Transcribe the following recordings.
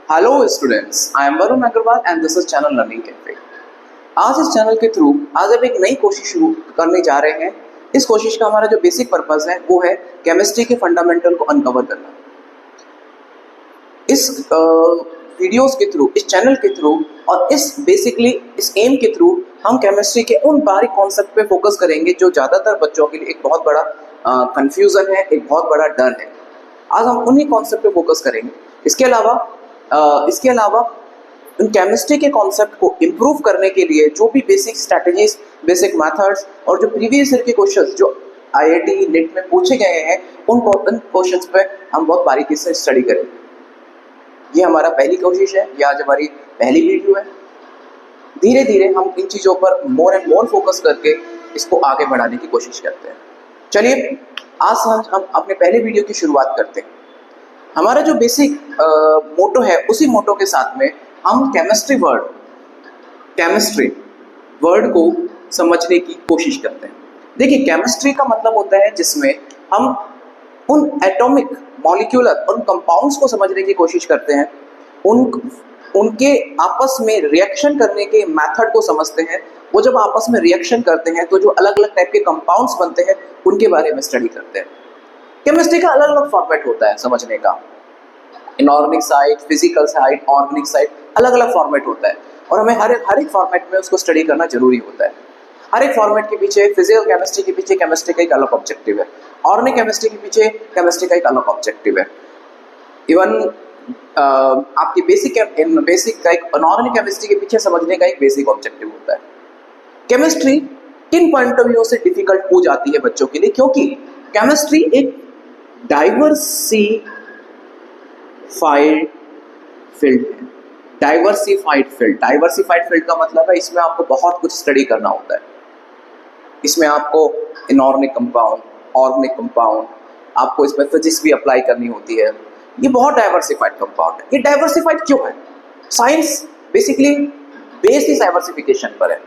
Hello students, I am Varun Agarwal and this is channel learning cafe. आज इस channel के through आज हम एक नई कोशिश शुरू करने जा रहे हैं। इस कोशिश का हमारा जो बेसिक पर्पस है वो है केमिस्ट्री के फंडामेंटल को अनकवर करना। इस वीडियोस के थ्रू, इस चैनल के थ्रू और इस एम के थ्रू हम केमिस्ट्री के उन बारीक कॉन्सेप्ट पे फोकस करेंगे जो ज़्यादातर बच्चों के लिए एक बहुत बड़ा कंफ्यूजन है, एक बहुत बड़ा डर है। आज हम उन्हीं कॉन्सेप्ट पे फोकस करेंगे। इसके अलावा उन केमिस्ट्री के कॉन्सेप्ट को इम्प्रूव करने के लिए जो भी बेसिक स्ट्रैटेजीज, बेसिक मेथड्स और जो प्रीवियस ईयर के क्वेश्चंस जो आईआईटी नेट में पूछे गए हैं उन क्वेश्चंस पे हम बहुत बारीकी से स्टडी करेंगे। ये हमारा पहली कोशिश है, ये आज हमारी पहली वीडियो है। धीरे धीरे हम इन चीज़ों पर मोर एंड मोर फोकस करके इसको आगे बढ़ाने की कोशिश करते हैं। चलिए आज हम अपने पहले वीडियो की शुरुआत करते हैं। हमारा जो बेसिक मोटो है उसी मोटो के साथ में हम केमिस्ट्री वर्ड को समझने की कोशिश करते हैं। देखिए, केमिस्ट्री का मतलब होता है जिसमें हम उन एटॉमिक, मॉलिक्यूलर, उन कंपाउंड्स को समझने की कोशिश करते हैं, उनके आपस में रिएक्शन करने के मेथड को समझते हैं। वो जब आपस में रिएक्शन करते हैं तो जो अलग अलग टाइप के कंपाउंड्स बनते हैं उनके बारे में स्टडी करते हैं। केमिस्ट्री का अलग अलग फॉर्मेट होता है समझने का। Inorganic side, physical side, organic side, अलग अलग फॉर्मेट होता है और हमें हर एक फॉर्मेट में उसको स्टडी करना जरूरी होता है। हर एक फॉर्मेट के पीछे, फिजिकल केमिस्ट्री के पीछे केमिस्ट्री का एक अलग ऑब्जेक्टिव है, ऑर्गेनिक केमिस्ट्री के पीछे केमिस्ट्री का एक अलग ऑब्जेक्टिव है। इवन आपकी बेसिक का एक अनऑर्गेनिक केमिस्ट्री के पीछे समझने का एक बेसिक ऑब्जेक्टिव होता है। केमिस्ट्री किन पॉइंट ऑफ व्यू से डिफिकल्ट हो जाती है बच्चों के लिए? क्योंकि केमिस्ट्री एक डाइवर्सिफाइड फील्ड है। डाइवर्सिफाइड फील्ड का मतलब है इसमें आपको बहुत कुछ स्टडी करना होता है। इसमें आपको इनऑर्गेनिक कंपाउंड, ऑर्गेनिक कंपाउंड, आपको इसमें फिजिक्स भी अप्लाई करनी होती है। ये बहुत डाइवर्सिफाइड कंपाउंड है। ये डाइवर्सिफाइड क्यों है? साइंस बेसिकली बेस्ड इस डाइवर्सिफिकेशन पर है।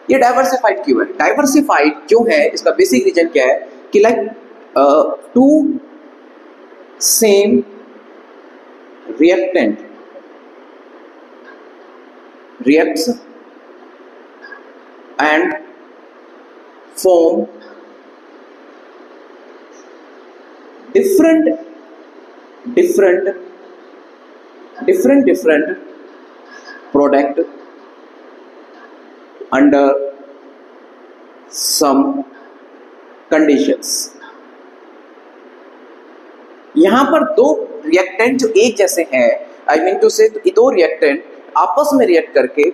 ये डाइवर्सिफाइड क्यों है? डाइवर्सिफाइड क्यों है इसका बेसिक रीजन क्या है कि like to same reactant reacts and form different product under some conditions। यहां पर दो रिएक्टेंट जो एक जैसे हैं, आई मीन टू से दो रिएक्टेंट आपस में रिएक्ट करके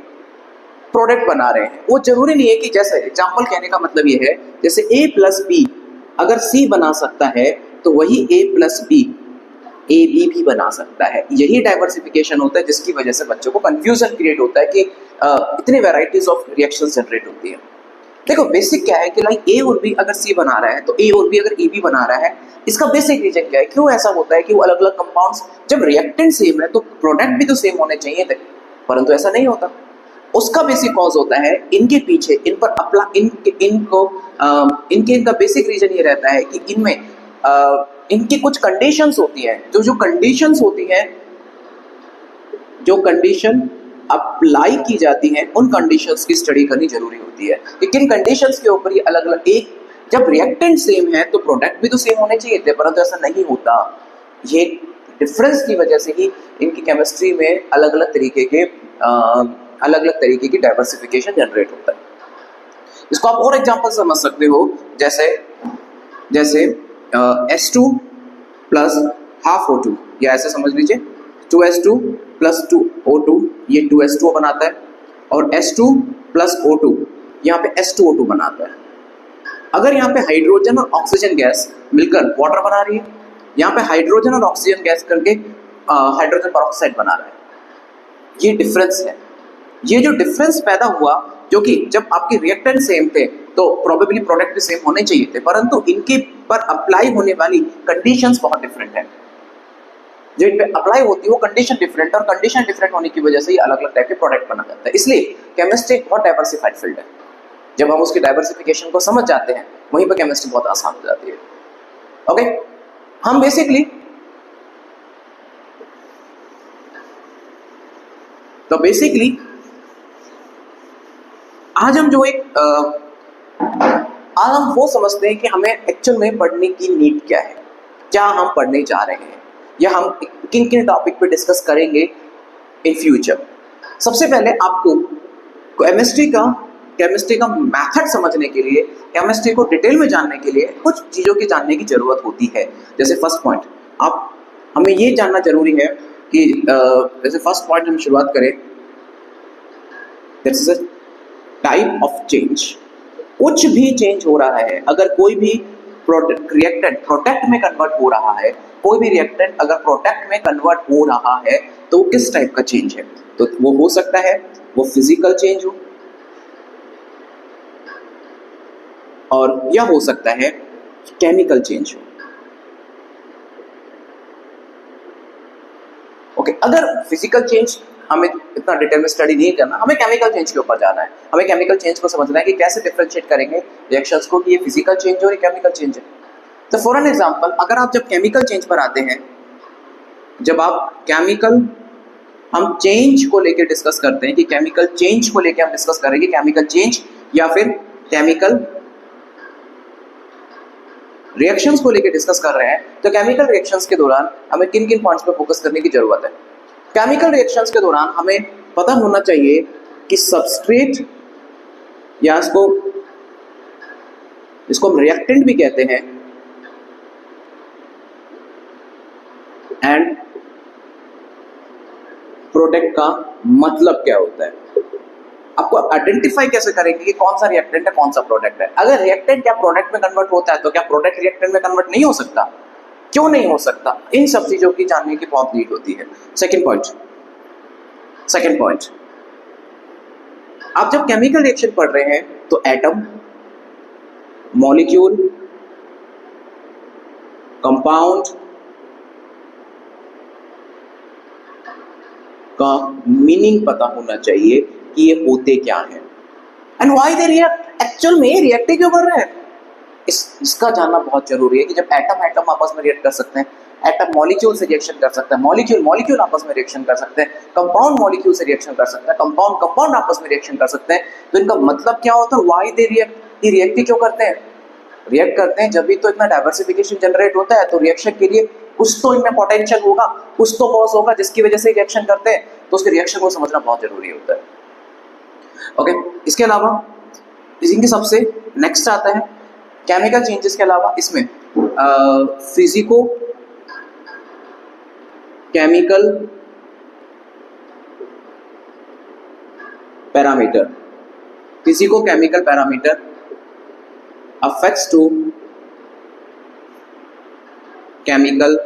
प्रोडक्ट बना रहे हैं। वो जरूरी नहीं है कि, जैसे एग्जांपल कहने का मतलब ये है, जैसे A प्लस बी अगर C बना सकता है तो वही A प्लस बी AB भी बना सकता है। यही डाइवर्सिफिकेशन होता है जिसकी वजह से बच्चों को कंफ्यूजन क्रिएट होता है कि इतने वेराइटीज ऑफ रिएक्शंस जनरेट होती है। देखो, बेसिक क्या है कि लाइक A और B अगर C बना रहा है तो A और B अगर AB बना रहा है, इसका बेसिक रीजन क्या है? क्यों ऐसा होता है कि वो अलग अलग कंपाउंड्स, जब रिएक्टेंट सेम है तो प्रोडक्ट भी तो सेम होने चाहिए थे, परंतु ऐसा नहीं होता। उसका बेसिक कॉज होता है इनके पीछे, इन पर इनका बेसिक रीजन ये रहता है कि इनमें इनकी कुछ कंडीशंस होती हैं। जो कंडीशंस होती हैं, जो कंडीशन अप्लाई की जाती हैं, उन कंडीशंस की स्टडी करनी जरूरी होती है कि किन कंडीशंस के ऊपर ये अलग अलग, एक जब रिएक्टेंट सेम है तो प्रोडक्ट भी तो सेम होने चाहिए थे, परंतु ऐसा नहीं होता। ये डिफरेंस की वजह से ही इनकी केमिस्ट्री में अलग अलग तरीके की डाइवर्सिफिकेशन जनरेट होता है। इसको आप और एग्जांपल समझ सकते हो, जैसे S2 प्लस हाफ O2, या ऐसे समझ लीजिए 2S2 प्लस 2O2, ये 2S2O बनाता है, और S2 प्लस O2 यहाँ पे S2O2 बनाता है। अगर यहाँ पे हाइड्रोजन और ऑक्सीजन गैस मिलकर वाटर बना रही है, यहाँ पे हाइड्रोजन और ऑक्सीजन गैस करके हाइड्रोजन परऑक्साइड बना रहा है। ये डिफरेंस है। ये जो डिफरेंस पैदा हुआ, जो कि जब आपके रिएक्टेंट सेम थे तो प्रोबेबली प्रोडक्ट भी सेम होने चाहिए थे, परंतु इनके पर अप्लाई होने वाली कंडीशंस बहुत डिफरेंट है। जो इन पे अप्लाई होती है वो कंडीशन डिफरेंट, और कंडीशन डिफरेंट होने की वजह से ये अलग अलग टाइप के प्रोडक्ट बना जाता है। इसलिए केमिस्ट्री एक बहुत डाइवर्सिफाइड फील्ड है। जब हम उसकी डाइवर्सिफिकेशन को समझ जाते हैं, वहीं पर केमिस्ट्री बहुत आसान हो जाती है। ओके, हम बेसिकली तो बेसिकली आज हम जो एक आज हम वो समझते हैं कि हमें एक्चुअल में पढ़ने की नीड क्या है, क्या हम पढ़ने जा रहे हैं, या हम किन किन टॉपिक पे डिस्कस करेंगे इन फ्यूचर। सबसे पहले आपको केमिस्ट्री का मेथड समझने के लिए, केमिस्ट्री को डिटेल में जानने के लिए कुछ चीज़ों की जानने की ज़रूरत होती है। जैसे फर्स्ट पॉइंट, हमें ये जानना जरूरी है कि जैसे फर्स्ट पॉइंट हम शुरुआत करें, this is a type of change. कुछ भी चेंज हो रहा है, अगर कोई भी रिएक्टेंट प्रोडक्ट में कन्वर्ट हो रहा है, कोई भी रिएक्टेंट अगर प्रोडक्ट में कन्वर्ट हो रहा है तो किस टाइप का चेंज है? तो वो हो सकता है वो फिजिकल चेंज हो, और यह हो सकता है केमिकल चेंज हो। ओके, अगर फिजिकल चेंज हमें इतना डिटेल में स्टडी नहीं करना, हमें केमिकल चेंज के ऊपर जाना है। हमें केमिकल चेंज को समझना है कि कैसे डिफरेंशिएट करेंगे रिएक्शंस को कि ये फिजिकल चेंज हो या केमिकल चेंज है। तो फॉर एन एग्जांपल, अगर आप जब केमिकल चेंज पर आते हैं, जब आप हम चेंज को लेकर डिस्कस करते हैं कि केमिकल चेंज को लेकर हम डिस्कस करेंगे, केमिकल चेंज या फिर केमिकल रिएक्शंस को लेकर डिस्कस कर रहे हैं, तो केमिकल रिएक्शंस के दौरान हमें किन किन पॉइंट्स पर फोकस करने की जरूरत है? केमिकल रिएक्शंस के दौरान हमें पता होना चाहिए कि सबस्ट्रेट, या इसको हम रिएक्टेंट भी कहते हैं, एंड प्रोडक्ट का मतलब क्या होता है। आपको आइडेंटिफाई कैसे करेंगे कि कौन सा रिएक्टेंट है, कौन सा प्रोडक्ट है। अगर रिएक्टेंट क्या प्रोडक्ट में कन्वर्ट होता है, तो क्या प्रोडक्ट रिएक्टेंट में कन्वर्ट नहीं हो सकता? क्यों नहीं हो सकता? इन सब चीजों की जानने की बहुत नीड होती है। सेकंड पॉइंट, आप जब केमिकल रिएक्शन पढ़ रहे हैं तो एटम, मॉलिक्यूल, कंपाउंड का मीनिंग पता होना चाहिए कि ये होते क्या है, and why they react. Actual में रिएक्ट क्यों कर रहे हैं, इसका जानना बहुत जरूरी है। कि जब एटम आपस में रिएक्ट कर सकते हैं, एटम मॉलिक्यूल से रिएक्शन कर सकता है, मॉलिक्यूल आपस में रिएक्शन कर सकते हैं, कंपाउंड मॉलिक्यूल से रिएक्शन कर सकता है, कंपाउंड आपस में रिएक्शन कर सकते हैं, तो इनका मतलब क्या होता है? Why they react. ये रिएक्ट क्यों करते हैं? रिएक्ट करते हैं जब भी तो इतना डाइवर्सिफिकेशन जनरेट होता है, तो रिएक्शन के लिए कुछ तो इनमें पोटेंशियल होगा, कुछ तो कॉज होगा जिसकी वजह से रिएक्शन करते हैं, तो उसके रिएक्शन को समझना बहुत जरूरी होता है। ओके, इसके अलावा इनके सबसे नेक्स्ट आता है केमिकल चेंजेस के अलावा इसमें physico chemical parameter affects to chemical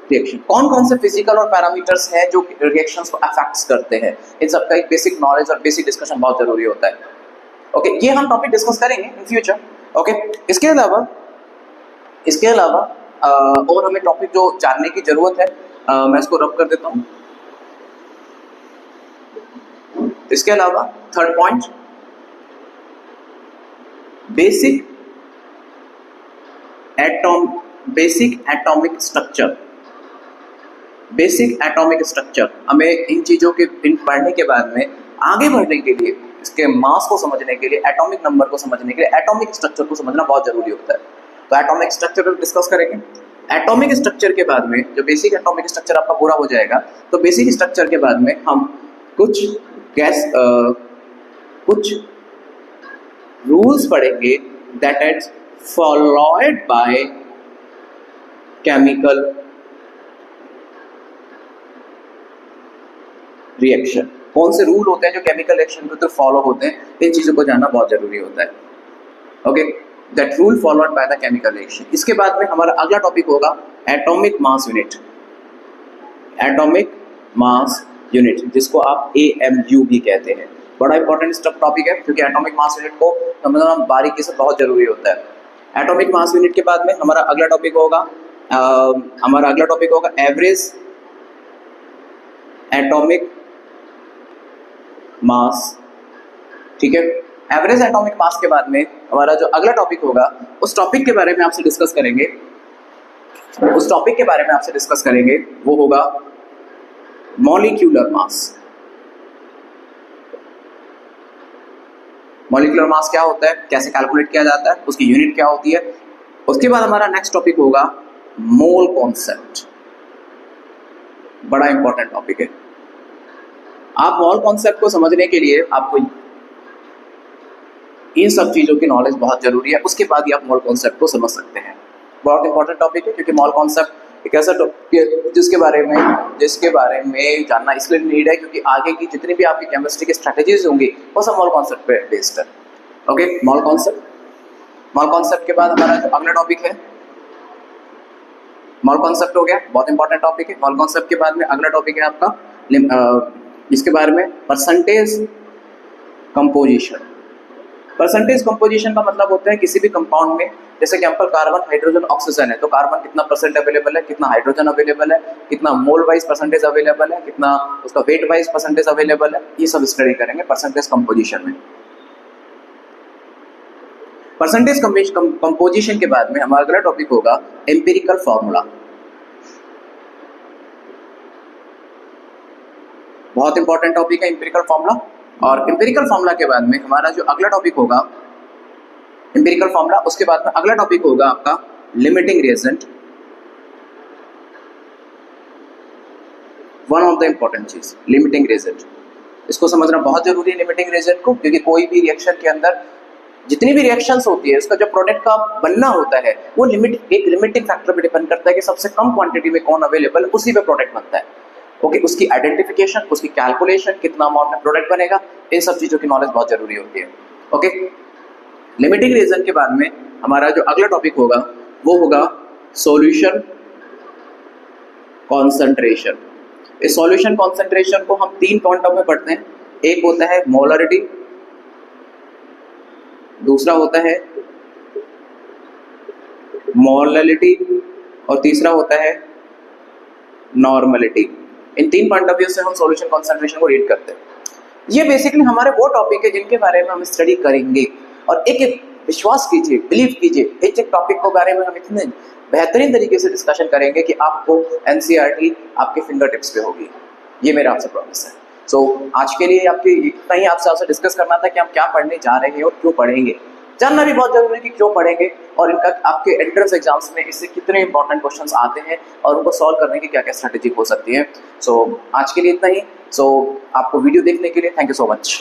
reaction. कौन कौन से फिजिकल और पैरामीटर्स हैं जो रिएक्शंस को अफेक्ट्स करते हैं, इन सबका एक बेसिक नॉलेज और बेसिक डिस्कशन बहुत जरूरी होता है। ओके, ये हम टॉपिक डिस्कस करेंगे इन फ्यूचर। ओके, इसके अलावा और हमें टॉपिक जो जानने की जरूरत है, मैं इसको रब कर देता हूं। इसके अलावा third point, basic atomic structure. हमें इन चीजों के पढ़ने के बाद में आगे बढ़ने के लिए, इसके मास को समझने के लिए, एटॉमिक नंबर को समझने के लिए एटॉमिक स्ट्रक्चर को समझना बहुत जरूरी होता है। तो एटॉमिक स्ट्रक्चर पर डिस्कस करेंगे। एटॉमिक स्ट्रक्चर के बाद में जो बेसिक एटॉमिक स्ट्रक्चर आपका पूरा हो जाएगा, तो बेसिक स्ट्रक्चर के बाद में हम कुछ रूल्स पढ़ेंगे that is followed by chemical reaction. कौन से रूल होते हैं जो केमिकल रिएक्शन के थ्रू फॉलो होते हैं, इन चीजों को जानना बहुत जरूरी होता है। Okay, that rule followed by the chemical reaction. इसके बाद में हमारा अगला टॉपिक होगा एटॉमिक मास यूनिट, जिसको आप AMU भी कहते हैं। बड़ा इंपॉर्टेंट टॉपिक है क्योंकि एटॉमिक मास यूनिट को समझना बारीकी से बहुत जरूरी होता है। एटॉमिक मास यूनिट के बाद में हमारा अगला टॉपिक होगा एवरेज एटॉमिक मास। ठीक है, एवरेज एटॉमिक मास के बाद में हमारा जो अगला टॉपिक होगा, उस टॉपिक के बारे में आपसे डिस्कस करेंगे उस टॉपिक के बारे में आपसे डिस्कस करेंगे, वो होगा मॉलिक्यूलर मास। मॉलिक्यूलर मास क्या होता है, कैसे कैलकुलेट किया जाता है, उसकी यूनिट क्या होती है। उसके बाद हमारा नेक्स्ट टॉपिक होगा मोल कॉन्सेप्ट। बड़ा इंपॉर्टेंट टॉपिक है। आप मोल कॉन्सेप्ट को समझने के लिए आपको इन सब चीज़ों की नॉलेज बहुत जरूरी है, उसके बाद ही आप मोल कॉन्सेप्ट को समझ सकते हैं। बहुत इंपॉर्टेंट टॉपिक है, क्योंकि मोल कॉन्सेप्ट एक ऐसा टॉपिक है जिसके बारे में जानना इसलिए नीड है, क्योंकि आगे की जितनी भी आपकी केमिस्ट्री की स्ट्रैटेजीज होंगी वो सब मोल कॉन्सेप्ट पे बेस्ड है। ओके, मोल कॉन्सेप्ट के बाद हमारा जो अगला टॉपिक है, मोल कॉन्सेप्ट हो गया, बहुत इंपॉर्टेंट टॉपिक है। मोल कॉन्सेप्ट के बाद में अगला टॉपिक है आपका इसके बारे में परसेंटेज कंपोजिशन। परसेंटेज कंपोजिशन का मतलब होता है किसी भी कंपाउंड में, जैसे एग्जांपल कार्बन, हाइड्रोजन, ऑक्सीजन है, तो कार्बन कितना परसेंट अवेलेबल है, कितना हाइड्रोजन अवेलेबल है, कितना मोल वाइज परसेंटेज अवेलेबल है, कितना उसका वेट वाइज परसेंटेज अवेलेबल है, ये सब स्टडी करेंगे परसेंटेज कंपोजिशन में। परसेंटेज कंपोजिशन के बाद में हमारा अगला टॉपिक होगा एम्पिरिकल फॉर्मूला। बहुत इंपॉर्टेंट टॉपिक है एम्पिरिकल फॉर्मूला। और एम्पिरिकल फॉर्मूला के बाद में हमारा जो अगला टॉपिक होगा एम्पिरिकल फॉर्मूला, उसके बाद में अगला टॉपिक होगा आपका limiting reagent. One of the important चीज लिमिटिंग रिएजेंट, इसको समझना बहुत जरूरी है लिमिटिंग रिएजेंट को, क्योंकि कोई भी रिएक्शन के अंदर जितनी भी रिएक्शंस होती है उसका जो प्रोडक्ट का बनना होता है वो एक लिमिटिंग फैक्टर पे डिपेंड करता है कि सबसे कम क्वांटिटी में कौन अवेलेबल, उसी पे प्रोडक्ट बनता है। ओके, उसकी आइडेंटिफिकेशन, उसकी कैलकुलेशन, कितना अमाउंट में प्रोडक्ट बनेगा, इन सब चीज़ों की नॉलेज बहुत जरूरी होती है। ओके, लिमिटिंग रीजन के बाद में हमारा जो अगला टॉपिक होगा वो होगा सॉल्यूशन कॉन्सेंट्रेशन। इस सॉल्यूशन कॉन्सेंट्रेशन को हम 3 क्वांटम में पढ़ते हैं। एक होता है मोलरिटी, दूसरा होता है मोललिटी और तीसरा होता है normality. In 3 point of view से हम सॉल्यूशन कॉन्सेंट्रेशन को रीड करते हैं। ये बेसिकली हमारे वो टॉपिक है जिनके बारे में हम स्टडी करेंगे, और एक एक विश्वास कीजिए, बिलीव कीजिए, एक एक टॉपिक के बारे में हम इतने बेहतरीन तरीके से डिस्कशन करेंगे कि आपको एनसीईआरटी आपके फिंगर टिप्स पे होगी। ये मेरा आपसे प्रॉमिस है। सो आज के लिए आपके इतना ही आपसे डिस्कस करना था कि हम क्या पढ़ने जा रहे हैं और क्यों पढ़ेंगे। जानना भी बहुत जरूरी है कि क्यों पढ़ेंगे और इनका आपके एंट्रेंस एग्जाम्स में इससे कितने इंपॉर्टेंट क्वेश्चंस आते हैं और उनको सॉल्व करने की क्या क्या स्ट्रेटेजी हो सकती है। सो आज के लिए इतना ही। सो आपको वीडियो देखने के लिए थैंक यू सो मच।